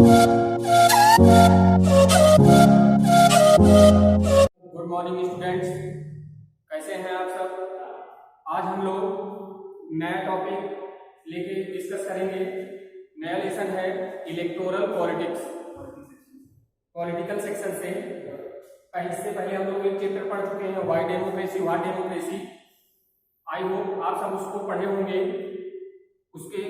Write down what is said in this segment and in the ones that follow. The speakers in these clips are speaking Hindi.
गुड मॉर्निंग स्टूडेंट्स, कैसे हैं आप सब। आज हम लोग नया टॉपिक लेके डिस्कस करेंगे। नया लेसन है इलेक्टोरल पॉलिटिक्स, पॉलिटिकल सेक्शन से। इससे पहले हम लोग एक चैप्टर पढ़ चुके हैं, why democracy what democracy. I hope आप सब उसको पढ़े होंगे, उसके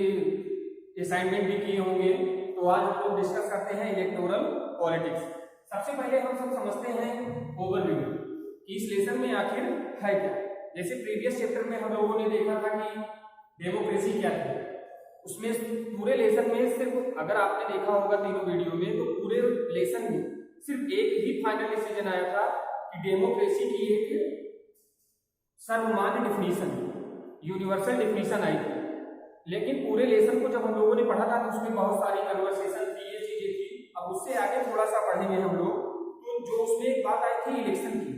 असाइनमेंट भी किए होंगे। तो आज हम लोग डिस्कस करते हैं इलेक्टोरल पॉलिटिक्स। सबसे पहले हम सब समझते हैं ओवरव्यू कि इस लेसन में आखिर है क्या। जैसे प्रीवियस चैप्टर में हम लोगों ने देखा था कि डेमोक्रेसी क्या है, उसमें पूरे लेसन में सिर्फ, अगर आपने देखा होगा तीनों वीडियो में, तो पूरे लेसन में सिर्फ एक ही फाइनल डिसीजन आया था कि डेमोक्रेसी की एक सर्वमान्य डिफिनीशन, यूनिवर्सल डिफिनीशन आई थी। लेकिन पूरे लेसन को जब हम लोगों ने पढ़ा था तो उसमें बहुत सारी कन्वर्सेशन थी, ये चीजें थी। अब उससे आगे थोड़ा सा पढ़ेंगे हम लोग। तो जो उसमें एक बात आई थी इलेक्शन की,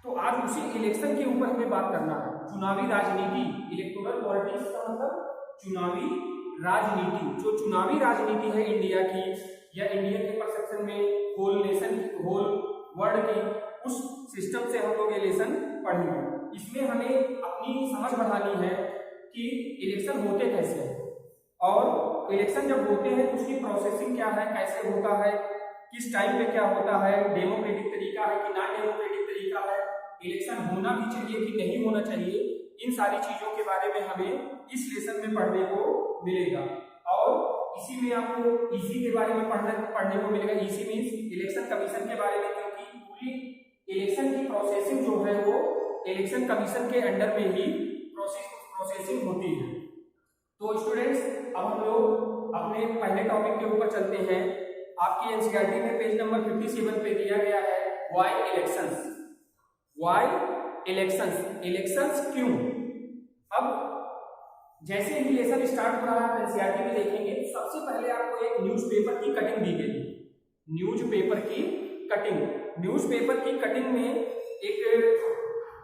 तो आज उसी इलेक्शन के ऊपर हमें बात करना है। चुनावी राजनीति, इलेक्टोरल पॉलिटिक्स का मतलब चुनावी राजनीति। जो चुनावी राजनीति है इंडिया की या इंडिया के परसेप्शन में होल नेशन की, होल वर्ल्ड की, उस सिस्टम से हम लोग ये लेसन पढ़ेंगे। इसमें हमें अपनी समझ बढ़ानी है कि इलेक्शन होते कैसे हैं, और इलेक्शन जब होते हैं तो उसकी प्रोसेसिंग क्या है, कैसे होता है, किस टाइम पे क्या होता है, डेमोक्रेटिक तरीका है कि नॉन डेमोक्रेटिक तरीका है, इलेक्शन होना भी चाहिए कि नहीं होना चाहिए। इन सारी चीजों के बारे में हमें इस लेसन में पढ़ने को मिलेगा। और इसी में आपको ईसी के बारे में पढ़ने को मिलेगा। ईसी मीन्स इलेक्शन कमीशन के बारे में, क्योंकि पूरी इलेक्शन की प्रोसेसिंग जो है वो इलेक्शन कमीशन के अंडर में ही प्रोसेसिंग होती है। तो स्टूडेंट्स, अब हम लोग अपने पहले टॉपिक के ऊपर चलते हैं। आपकी एनसीईआरटी में पेज नंबर 57 पे दिया गया है why elections. Why elections, elections क्यों। अब जैसे ही लेसन स्टार्ट हो रहा है एनसीईआरटी में देखेंगे, सबसे पहले आपको एक न्यूज़पेपर की कटिंग दी गई। न्यूज़पेपर की कटिंग, न्यूज़पेपर की कटिंग में एक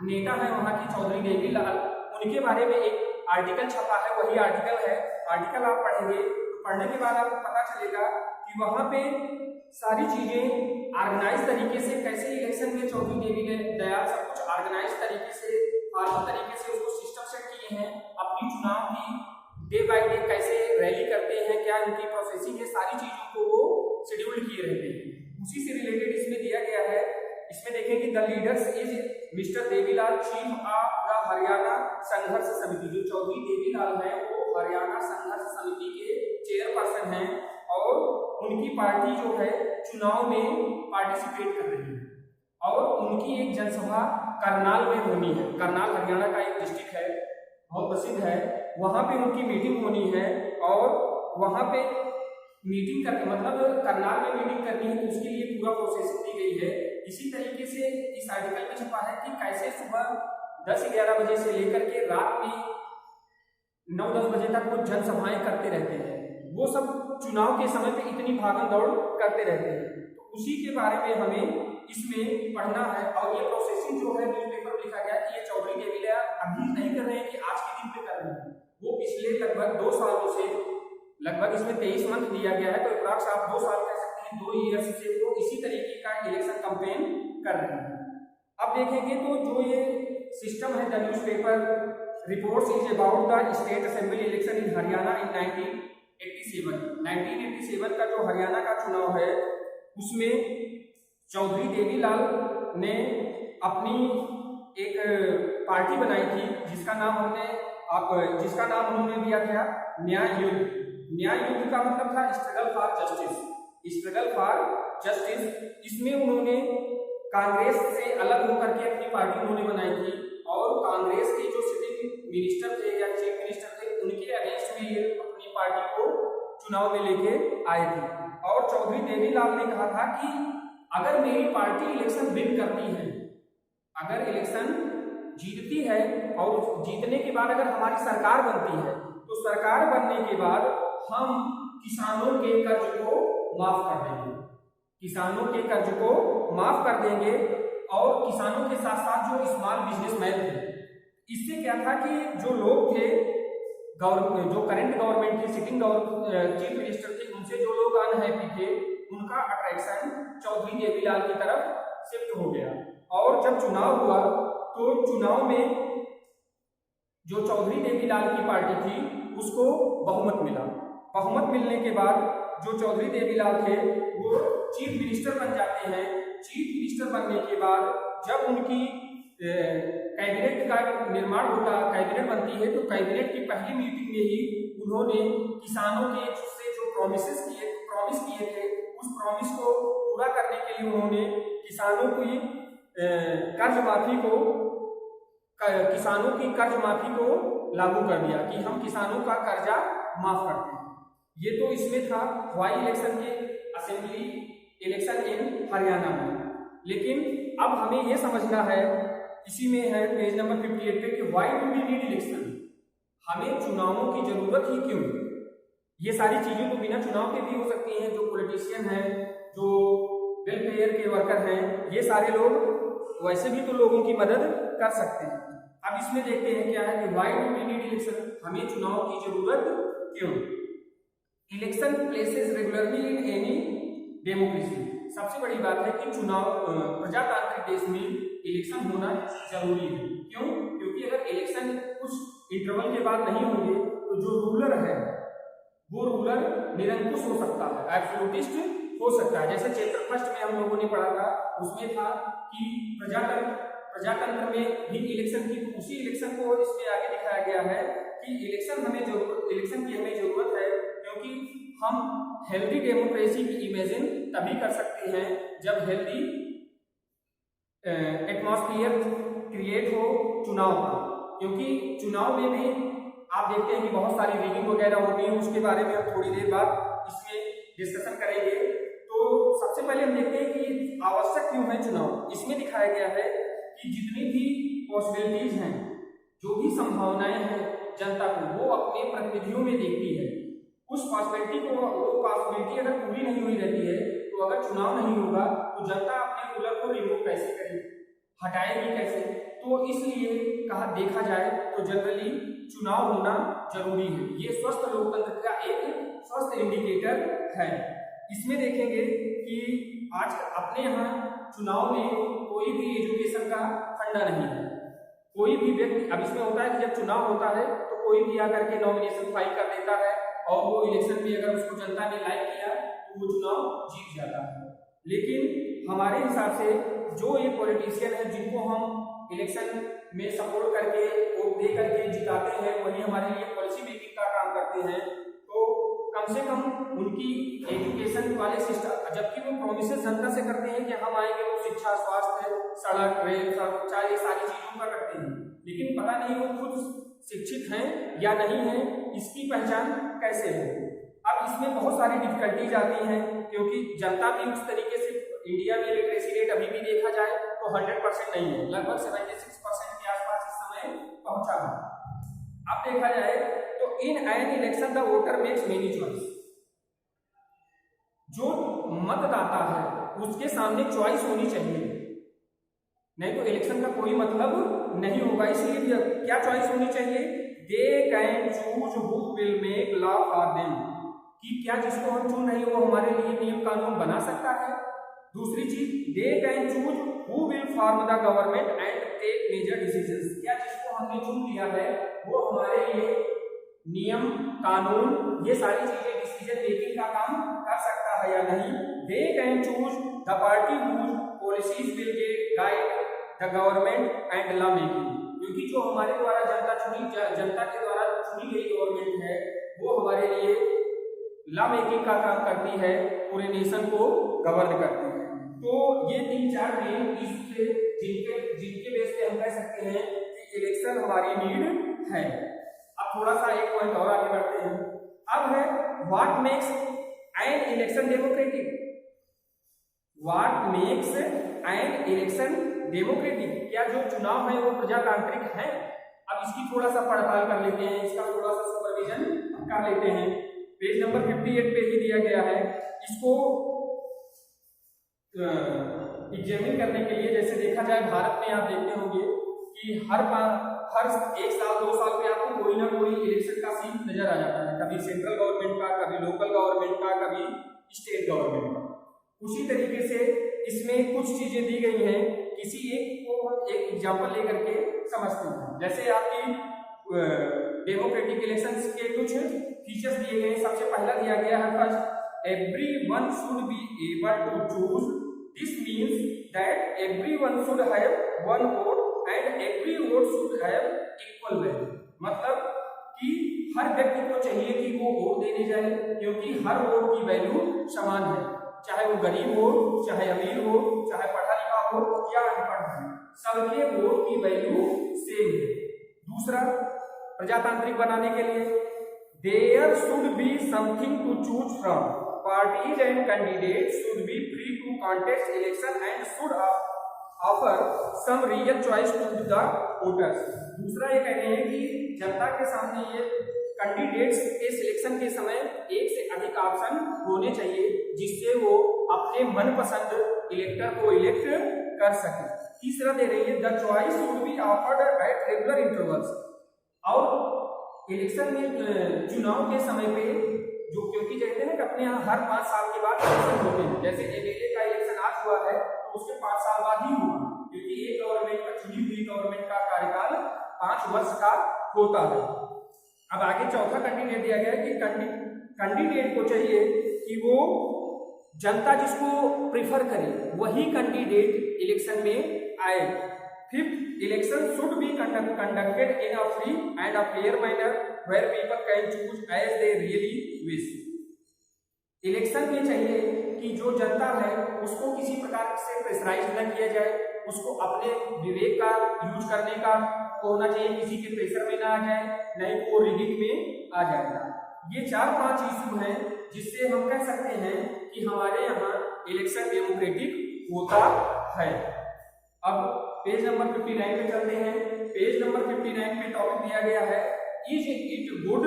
नेता है वहां की, चौधरी देवीलाल, उनके बारे में एक आर्टिकल छपा है। वही आर्टिकल है, आर्टिकल आप पढ़ेंगे तो पढ़ने के बाद आपको पता चलेगा कि वहां पे सारी चीजें ऑर्गेनाइज तरीके से, कैसे इलेक्शन में चौधरी देवीलाल सब कुछ ऑर्गेनाइज तरीके से, फॉर्मल तरीके से उसको सिस्टम सेट किए हैं। अपनी चुनाव की डे बाय डे कैसे रैली करते हैं, क्या उनकी प्रोसेसिंग है, सारी चीजों को वो शेड्यूल किए रहते हैं। उसी से रिलेटेड इसमें दिया गया है। इसमें देखेंगे the leaders is mister Devilal, chief of the Haryana संघर्ष समिति। जो चौधरी देवीलाल है वो हरियाणा संघर्ष समिति के चेयरपर्सन हैं, और उनकी पार्टी जो है चुनाव में पार्टिसिपेट कर रही है। और उनकी एक जनसभा करनाल में होनी है। करनाल हरियाणा का एक डिस्ट्रिक्ट है, बहुत प्रसिद्ध है। वहां पे उनकी मीटिंग होनी है, और वहां पे मीटिंग करके, मतलब करनाल में मीटिंग करनी है, तो उसके लिए पूरा प्रोसेसिंग दी गई है। इसी तरीके से इस आर्टिकल में छपा है कि कैसे सुबह 10-11 बजे से लेकर के रात में 9-10 बजे तक वो जनसभाएं करते रहते हैं। वो सब चुनाव के समय पे इतनी भागम दौड़ करते रहते हैं। तो उसी के बारे में हमें इसमें पढ़ना है। और ये प्रोसेसिंग जो है न्यूज़पेपर में लिखा गया है कि ये चौधरी देवीलाल अभी नहीं कर रहे हैं कि आज के दिन पे कर रहे हैं। वो पिछले लगभग 2 सालों से, लगभग इसमें 23 मंथ दिया गया है, तो अप्रॉक्स आप 2 साल कह सकते हैं, 2 ईयर्स से वो इसी तरीके का इलेक्शन कैंपेन कर रहे हैं। अब देखेंगे तो जो ये सिस्टम है, the newspaper reports is about the state assembly election in Haryana in 1987 का जो हरियाणा का चुनाव है, उसमें चौधरी देवीलाल ने अपनी एक पार्टी बनाई थी, जिसका नाम उन्होंने दिया था न्याय युद्ध। न्याय युद्ध का मतलब था struggle for justice, struggle for justice. इसमें उन्होंने कांग्रेस से अलग होकर के अपनी पार्टी उन्होंने बनाई थी, और कांग्रेस के जो सिटिंग मिनिस्टर थे या चीफ मिनिस्टर थे, उनके अगेंस्ट में ये अपनी पार्टी को चुनाव में लेके आए थे। और चौधरी देवीलाल ने कहा था कि अगर मेरी पार्टी इलेक्शन विन करती है, अगर इलेक्शन जीतती है, और जीतने के बाद अगर हमारी सरकार बनती है, तो सरकार बनने के बाद हम किसानों के कर्ज को माफ कर देंगे, किसानों के कर्ज को माफ कर देंगे। और किसानों के साथ साथ जो स्मॉल बिजनेसमैन थे, इससे क्या था कि जो लोग थे, जो करंट गवर्नमेंट की सिटिंग चीफ मिनिस्टर थे, उनसे जो लोग का अट्रैक्शन चौधरी देवीलाल की तरफ शिफ्ट हो गया। और जब चुनाव हुआ तो चुनाव में जो चौधरी देवीलाल की पार्टी थी उसको बहुमत मिला। बहुमत मिलने के बाद जो चौधरी देवीलाल थे वो चीफ मिनिस्टर बन जाते हैं। चीफ मिनिस्टर बनने के बाद जब उनकी कैबिनेट का निर्माण होता, कैबिनेट बनती है, तो कैबिनेट की पहली मीटिंग में ही उन्होंने किसानों के से जो प्रॉमिस किए थे उस प्रॉमिस को पूरा करने के लिए उन्होंने किसानों की कर्ज माफी को लागू कर दिया कि हम किसानों का कर्जा माफ करते हैं। ये तो इसमें था हुआ इलेक्शन के असेंबली इलेक्शन इन हरियाणा में। लेकिन अब हमें यह समझना है, इसी में है पेज नंबर 58 पे, कि why do we need election, हमें चुनावों की जरूरत ही क्यों। ये सारी चीजें तो बिना चुनाव के भी हो सकती हैं। जो पॉलिटिशियन हैं, जो वेलफेयर के वर्कर हैं, ये सारे लोग वैसे भी तो लोगों की मदद कर सकते हैं। अब इसमें देखते हैं क्या है कि why do we need election, हमें चुनाव की जरूरत क्यों। Election places regularly in any democracy, सबसे बड़ी बात है कि चुनाव प्रजातांत्रिक देश में इलेक्शन होना जरूरी है। क्यों? क्योंकि अगर इलेक्शन कुछ इंटरवल के बाद नहीं होंगे तो जो रूलर है वो रूलर निरंकुश हो सकता है, एब्सोल्यूटिस्ट हो सकता है। जैसे चैप्टर फर्स्ट में हम लोगों ने पढ़ा था, उसमें था कि प्रजातंत्र में भी इलेक्शन की, उसी इलेक्शन को इसमें आगे दिखाया गया है कि इलेक्शन की हमें जरूरत है, क्योंकि हम हेल्दी डेमोक्रेसी की इमेजिन तभी कर सकते हैं जब हेल्दी एटमॉस्फेयर क्रिएट हो चुनाव का। क्योंकि चुनाव में भी आप देखते हैं कि बहुत सारी रीडिंग वगैरह होती है, उसके बारे में हम थोड़ी देर बाद इसमें डिस्कशन करेंगे। तो सबसे पहले हम देखते हैं कि आवश्यक क्यों है चुनाव। इसमें दिखाया गया है कि जितनी भी पॉसिबिलिटीज हैं, जो भी संभावनाएं हैं जनता को, वो अपने प्रतिनिधियों में देखती है। उस पॉसिबिलिटी अगर पूरी नहीं हुई रहती है तो अगर चुनाव नहीं होगा तो जनता अपने रूलर को रिमूव कैसे करेगी, हटाएगी कैसे। तो इसलिए देखा जाए तो जनरली चुनाव होना जरूरी है। ये स्वस्थ लोकतंत्र का एक स्वस्थ इंडिकेटर है। इसमें देखेंगे कि आज अपने यहाँ चुनाव में कोई भी एजुकेशन का फंडा नहीं है। कोई भी व्यक्ति, अब इसमें होता है कि जब चुनाव होता है तो कोई भी आकर के नॉमिनेशन फाइल कर देता है और वो इलेक्शन में अगर उसको जनता ने लाइक किया तो वो चुनाव जीत जाता है। लेकिन हमारे हिसाब से जो ये पॉलिटिशियन है जिनको हम इलेक्शन में सपोर्ट करके वोट दे करके जिताते हैं, वही हमारे लिए पॉलिसी मेकिंग का काम करते हैं। तो कम से कम उनकी एजुकेशन वाले सिस्टम, जबकि वो प्रोमिसेस जनता से करते हैं कि हम आएंगे तो शिक्षा, स्वास्थ्य, सड़क, रेल, ये सारी चीजों का करते हैं, लेकिन पता नहीं वो खुद शिक्षित हैं या नहीं है, इसकी पहचान कैसे है। अब इसमें बहुत सारी डिफिकल्टीज आती हैं, क्योंकि जनता भी उस तरीके से, इंडिया में लिटरेसी रेट अभी भी देखा जाए तो 100% नहीं है, लगभग 76% के आसपास इस समय पहुंचा है। अब देखा जाए तो in an election the voter makes many choice, जो मतदाता है उसके सामने चॉइस होनी चाहिए, नहीं तो इलेक्शन का कोई मतलब नहीं होगा। इसलिए क्या चॉइस होनी चाहिए, दे can choose who will make law for them, कि क्या जिसको हम चुन रहे हैं वो हमारे लिए नियम कानून बना सकता है। दूसरी चीज, they can choose who will form the government and take major decisions, क्या जिसको हमने चुन लिया है वो हमारे लिए नियम कानून ये सारी चीजें डिसीजन मेकिंग का काम कर सकता है या नहीं। They can choose the party whose policies will guide the government and law making, क्योंकि जो हमारे द्वारा जनता के द्वारा चुनी गई गवर्नमेंट है वो हमारे लिए लॉ मेकिंग का काम करती है, पूरे नेशन को गवर्न करती है। तो ये 3-4 मेन इश्यूज थे जिनके बेस पे हम कह सकते हैं कि इलेक्शन हमारी नीड है। अब थोड़ा सा एक पॉइंट और आगे बढ़ते हैं। अब है what makes an election democratic, what makes an election democratic, क्या जो चुनाव है वो प्रजातांत्रिक है। अब इसकी थोड़ा सा पड़ताल कर लेते हैं, इसका थोड़ा सा सुपरविजन कर लेते हैं। पेज नंबर 58 पे ही दिया गया है। इसको एग्जामिन करने के लिए, जैसे देखा जाए भारत में आप देखते होंगे कि हर 1 साल 2 साल पे आपको कोई ना कोई इलेक्शन का सीन नजर आ जाता है, कभी सेंट्रल गवर्नमेंट का, कभी लोकल गवर्नमेंट का, कभी स्टेट गवर्नमेंट का। उसी तरीके से इसमें कुछ चीजें दी गई हैं, किसी एक को हम एक एग्जांपल लेकर के समझते हैं। जैसे आपकी डेमोक्रेटिक इलेक्शंस के कुछ फीचर्स दिए गए। सबसे पहला दिया गया है first, everyone should be able to choose. This means that everyone should have one vote and every vote should have equal value. मतलब कि हर व्यक्ति को चाहिए कि वो वोट देने जाए, क्योंकि हर वोट की वैल्यू समान है, चाहे वो गरीब हो, चाहे अमीर हो, चाहे पढ़ा लिखा हो या अनपढ़ हो, सबके वोट की वैल्यू सेम है। दूसरा, प्रजातांत्रिक बनाने के लिए there should be something to choose from. Parties and candidate should be free to contest election and should offer some real choice to the voters. दूसरा ये कह रहे हैं कि जनता के सामने ये कैंडिडेट्स के सिलेक्शन के समय एक से अधिक ऑप्शन होने चाहिए, जिससे वो अपने मनपसंद इलेक्टर को इलेक्ट कर सके। तीसरा दे रही है, the choice should be offered at regular intervals. और इलेक्शन में चुनाव के समय पे जो, क्योंकि कहते हैं कि अपने यहाँ हर 5 साल के बाद इलेक्शन होते हैं, जैसे एमएलए का इलेक्शन आज हुआ है तो उसके 5 साल बाद ही हुआ, क्योंकि एक गवर्नमेंट का, चुनी हुई गवर्नमेंट का कार्यकाल 5 वर्ष का होता है। अब आगे चौथा कैंडिडेट दिया गया है कि कैंडिडेट को चाहिए कि वो जनता जिसको प्रिफर करे वही कैंडिडेट इलेक्शन में आए। Fifth, election should be conducted in a free and a fair manner where people can choose as they really wish. Election में चाहिए कि जो जनता है उसको किसी प्रकार से प्रेशराइज न किया जाए, उसको अपने विवेक का यूज करने का होना चाहिए, किसी के प्रेशर में ना आ जाए, नहीं वो रिगिंग में आ जाएगा। ये 4-5 इशू हैं जिससे हम कह सकते हैं कि हमारे यहाँ इलेक्शन डेमोक्रेटिक होता है। अब पेज नंबर 59 पे चलते हैं। पेज नंबर 59 पे टॉपिक दिया गया है, is it good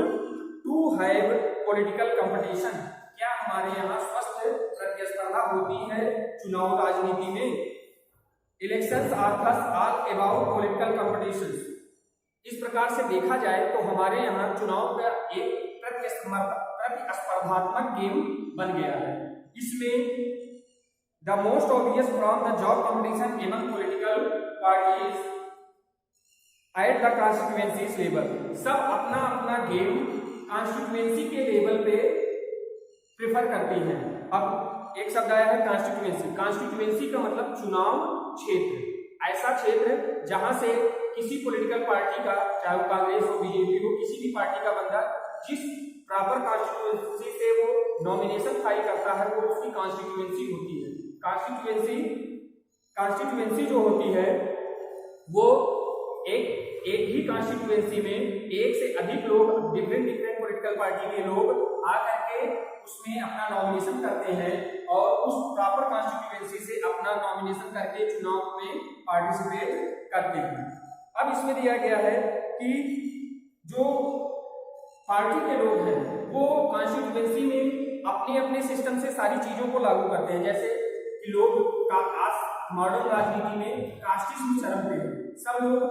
to have political competition. क्या हमारे यहाँ स्वस्थ प्रतिस्पर्धा होती है चुनाव राजनीति में? Elections are thus all about political competition. इस प्रकार से देखा जाए तो हमारे यहाँ चुनाव का एक प्रतिस्पर्धात्मक गेम बन गया है। इसमें the most obvious from the job competition among political parties at the constituency level. सब अपना अपना गेम कॉन्स्टिट्यूएंसी के लेवल पे प्रेफर करती हैं। अब एक शब्द आया है कॉन्स्टिट्यूएंसी। कॉन्स्टिट्यूएंसी का मतलब चुनाव क्षेत्र, ऐसा क्षेत्र जहां से किसी पॉलिटिकल पार्टी का, चाहे वो कांग्रेस हो, बीजेपी हो, किसी भी पार्टी का बंदा जिस प्रॉपर कॉन्स्टिट्यूएंसी से वो नॉमिनेशन फाइल करता है वो उसकी कॉन्स्टिट्यूएंसी होती है। कॉन्स्टिट्यूएंसी जो होती है वो एक ही कॉन्स्टिट्यूएंसी में एक से अधिक लोग, डिफरेंट पॉलिटिकल पार्टी के लोग आकर के उसमें अपना नॉमिनेशन करते हैं और उस प्रॉपर कॉन्स्टिट्यूएंसी से अपना नॉमिनेशन करके चुनाव में पार्टिसिपेट करते हैं। अब इसमें दिया गया है कि जो पार्टी के लोग हैं वो कॉन्स्टिट्यूएंसी में अपने अपने सिस्टम से सारी चीजों को लागू करते हैं। जैसे कि लोग मॉडर्न राजनीति में कास्टिज्म चरम पे है। सब लोग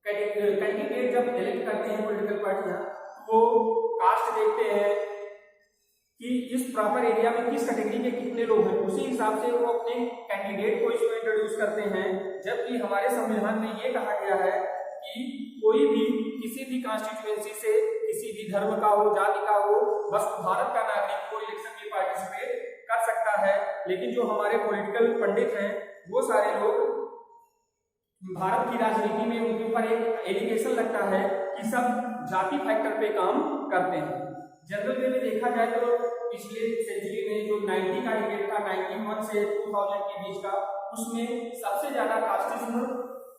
कैंडिडेट जब इलेक्ट करते हैं पॉलिटिकल पार्टियां, वो कास्ट देखते हैं कि इस प्रॉपर एरिया में किस कैटेगरी के कितने लोग हैं, उसी हिसाब से वो अपने कैंडिडेट को इसमें इंट्रोड्यूस करते हैं। जबकि हमारे संविधान में ये कहा गया है कि कोई भी किसी भी कॉन्स्टिट्यूएंसी से किसी भी धर्म का हो, जाति का हो, बस भारत का नागरिक को इलेक्शन में पार्टिसिपेट कर सकता है। लेकिन जो हमारे पॉलिटिकल पंडित हैं वो सारे लोग भारत की राजनीति में उनके ऊपर एक एलिगेशन लगता है कि सब जाति फैक्टर पे काम करते हैं। जनरल वे में देखा जाए तो पिछले सेंचुरी में जो 90 का डिबेट था, 91 से 2000 के बीच का, उसमें सबसे ज्यादा कास्टिज्म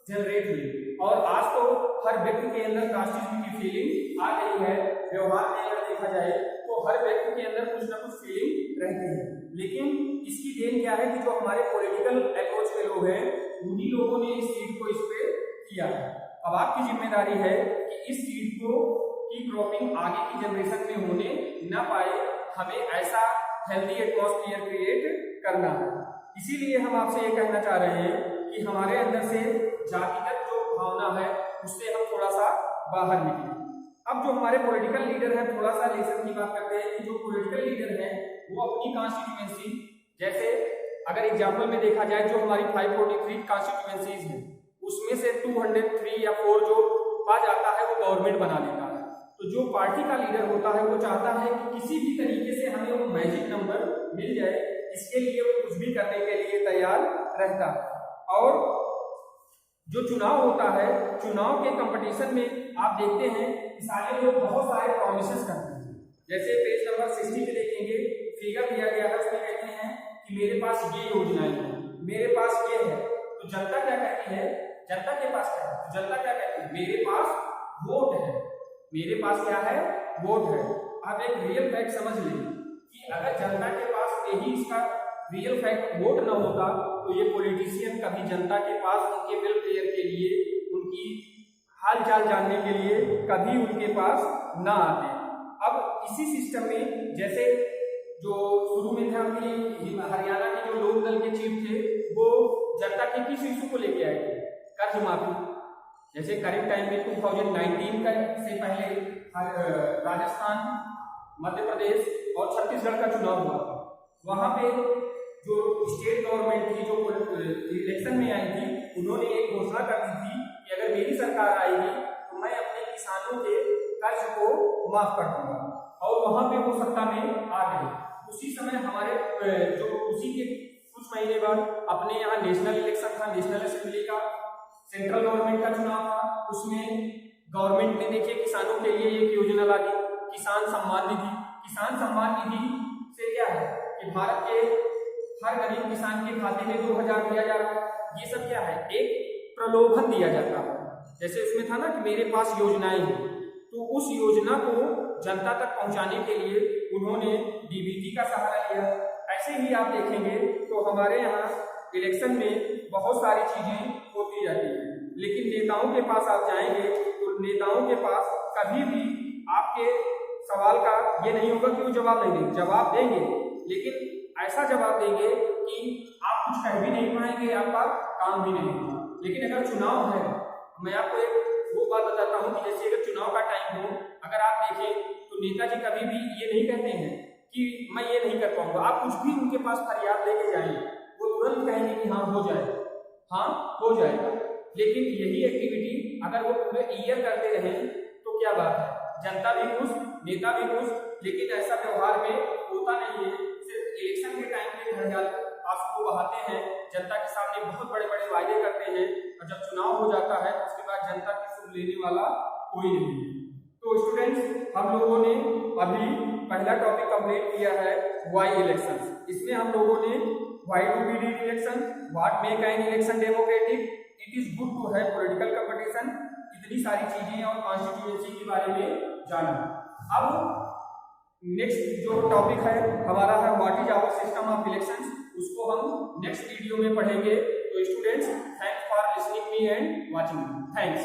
जनरेट हुई और आज तो हर व्यक्ति के अंदर कास्टिज्म की फीलिंग आ गई है। व्यवहार में अगर देखा जाए तो हर व्यक्ति के अंदर कुछ ना कुछ फीलिंग रहती है। लेकिन इसकी देन क्या है कि जो हमारे पॉलिटिकल अप्रोच के लोग हैं उन्हीं लोगों ने इस चीज को इस पे किया है। अब आपकी जिम्मेदारी है कि इस चीज को की क्रॉपिंग आगे की जनरेशन में होने न पाए, हमें ऐसा हेल्दी एटमॉस्फेयर क्रिएट करना है। इसीलिए हम आपसे ये कहना चाह रहे हैं कि हमारे अंदर से जातिगत जो भावना है उससे हम थोड़ा सा बाहर निकलें। अब जो हमारे पॉलिटिकल लीडर हैं, थोड़ा सा लेसन की बात करते हैं कि जो पॉलिटिकल लीडर हैं वो अपनी कॉन्स्टिट्यूएंसी, जैसे अगर एग्जाम्पल में देखा जाए, जो हमारी 543 कॉन्स्टिट्यूएंसीज है उसमें से 203 या 4 जो पा जाता है वो गवर्नमेंट बना देता है। तो जो पार्टी का लीडर होता है वो चाहता है कि किसी भी तरीके से हमें वो मैजिक नंबर मिल जाए, इसके लिए वो कुछ भी करने के लिए तैयार रहता है। और जो चुनाव होता है, चुनाव के कंपटीशन में आप देखते हैं कि सारे लोग बहुत सारे प्रॉमिसेस करते हैं। जैसे पेज नंबर 60 पे देखेंगे, फिगर दिया गया है, उसमें कहते हैं कि मेरे पास ये योजनाएं हैं, मेरे पास ये है। तो जनता क्या कहती है, जनता के पास क्या है, जनता क्या कहती है, मेरे पास वोट है, मेरे पास क्या है, वोट है। आप एक रियल फैक्ट समझ लें कि अगर जनता के पास यही इसका रियल फैक्ट वोट न होता तो ये पॉलिटिशियन कभी जनता के पास उनके वेलफेयर के लिए, उनकी हाल चाल जानने के लिए कभी उनके पास ना आते। अब इसी सिस्टम में जैसे जो शुरू में था कि हरियाणा के जो लोक दल के चीफ थे वो जनता के किस इशू को लेके आए थे, कर्ज माफी। जैसे करेक्ट टाइम में 2019 का से पहले राजस्थान, मध्य प्रदेश और छत्तीसगढ़ का चुनाव हुआ, वहां पे जो स्टेट गवर्नमेंट थी जो इलेक्शन में आई थी, उन्होंने एक घोषणा कर दी थी कि अगर मेरी सरकार आएगी तो मैं अपने किसानों के कर्ज को माफ कर दूंगा, और वहां पे वो सत्ता में आ गए। उसी समय हमारे जो उसी के कुछ महीने बाद अपने यहाँ नेशनल इलेक्शन था, नेशनल असेंबली का, सेंट्रल गवर्नमेंट का चुनाव था। उसमें गवर्नमेंट ने देखिए किसानों के लिए एक योजना ला दी, किसान सम्मान निधि। किसान सम्मान निधि से क्या है कि भारत के हर गरीब किसान के खाते में 2000 दिया जा रहा है। ये सब क्या है, एक प्रलोभन दिया जाता है। जैसे उसमें था ना कि मेरे पास योजनाएं हैं, तो उस योजना को जनता तक पहुंचाने के लिए उन्होंने डीबीटी का सहारा लिया। ऐसे ही आप देखेंगे तो हमारे यहाँ इलेक्शन में बहुत सारी चीजें होती जाती है, लेकिन नेताओं के पास आप जाएंगे तो नेताओं के पास कभी भी आपके सवाल का ये नहीं होगा कि वो जवाब नहीं देंगे, जवाब देंगे, लेकिन ऐसा जवाब देंगे कि आप कुछ कह भी नहीं पाएंगे, आपका काम भी नहीं होगा। लेकिन अगर चुनाव है, मैं आपको एक वो बात बताता हूँ कि जैसे अगर चुनाव का टाइम हो, अगर आप देखें तो नेताजी कभी भी ये नहीं कहते हैं कि मैं ये नहीं कर पाऊंगा। आप कुछ भी उनके पास फरियाद लेके जाएंगे, वो तुरंत कहेंगे कि हाँ हो जाएगा, हाँ हो जाएगा। लेकिन यही एक्टिविटी अगर वो पूरे ईयर करते रहे तो क्या बात है, जनता भी खुश, नेता भी खुश। लेकिन ऐसा व्यवहार में होता नहीं है। सिर्फ इलेक्शन के टाइम पे घर जाकर आंसू बहाते हैं, जनता के सामने बहुत बड़े बड़े वायदे करते हैं, और जब चुनाव हो जाता है तो उसके बाद जनता की सुध लेने वाला कोई नहीं है। तो स्टूडेंट्स, हम लोगों ने अभी पहला टॉपिक कंप्लीट किया है वाई इलेक्शंस। इसमें हम लोगों ने why to be need election, what make an election democratic, it is good to have political competition, इतनी सारी चीजें और कॉन्स्टिट्यूएंसी के बारे में जाना। अब नेक्स्ट जो टॉपिक है हमारा है what is our system of elections, उसको हम नेक्स्ट वीडियो में पढ़ेंगे। तो students, thanks for listening me and watching me. Thanks.